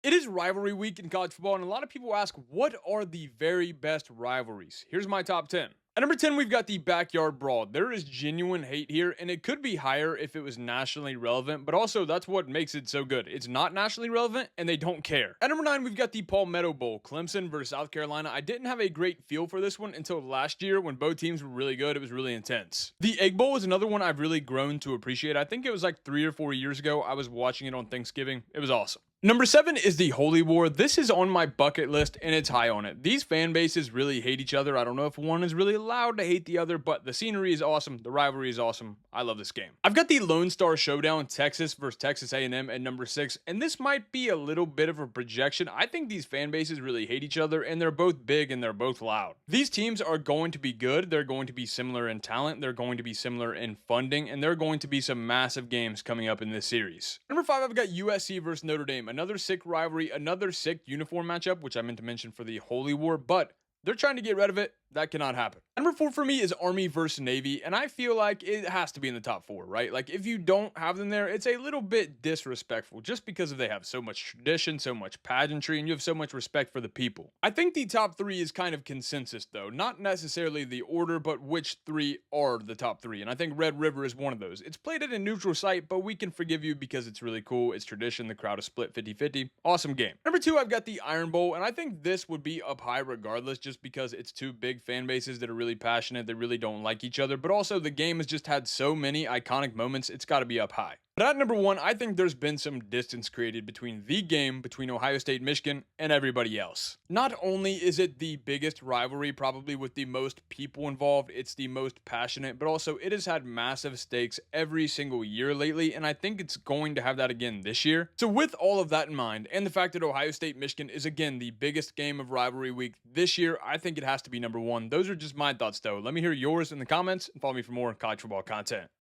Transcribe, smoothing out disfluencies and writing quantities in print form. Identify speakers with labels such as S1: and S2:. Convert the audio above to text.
S1: It is rivalry week in college football, and a lot of people ask, what are the very best rivalries? Here's my top 10. At number 10, we've got the backyard brawl. There is genuine hate here, and it could be higher if it was nationally relevant, but also that's what makes it so good. It's not nationally relevant, and they don't care. At number 9, we've got the Palmetto Bowl, Clemson versus South Carolina. I didn't have a great feel for this one until last year when both teams were really good. It was really intense. The Egg Bowl is another one I've really grown to appreciate. I think it was like 3 or 4 years ago. I was watching it on Thanksgiving. It was awesome. Number 7 is the Holy War. This is on my bucket list and it's high on it. These fan bases really hate each other. I don't know if one is really allowed to hate the other, but the scenery is awesome. The rivalry is awesome. I love this game. I've got the Lone Star Showdown, Texas versus Texas A&M at number 6, and this might be a little bit of a projection. I think these fan bases really hate each other and they're both big and they're both loud. These teams are going to be good. They're going to be similar in talent. They're going to be similar in funding, and there are going to be some massive games coming up in this series. Number 5, I've got USC versus Notre Dame. Another sick rivalry, another sick uniform matchup, which I meant to mention for the Holy War, but they're trying to get rid of it. That cannot happen. Number 4 for me is Army versus Navy, and I feel like it has to be in the top 4, right? Like, if you don't have them there, it's a little bit disrespectful just because they have so much tradition, so much pageantry, and you have so much respect for the people. I think the top 3 is kind of consensus, though. Not necessarily the order, but which 3 are the top 3, and I think Red River is one of those. It's played at a neutral site, but we can forgive you because it's really cool. It's tradition. The crowd is split 50-50. Awesome game. Number 2, I've got the Iron Bowl, and I think this would be up high regardless just because it's two big fan bases that are really passionate. They really don't like each other, but also the game has just had so many iconic moments. It's got to be up high. But at number 1, I think there's been some distance created between the game between Ohio State, Michigan, and everybody else. Not only is it the biggest rivalry, probably with the most people involved, it's the most passionate, but also it has had massive stakes every single year lately, and I think it's going to have that again this year. So with all of that in mind, and the fact that Ohio State, Michigan is again the biggest game of rivalry week this year, I think it has to be number 1. Those are just my thoughts though. Let me hear yours in the comments, and follow me for more college football content.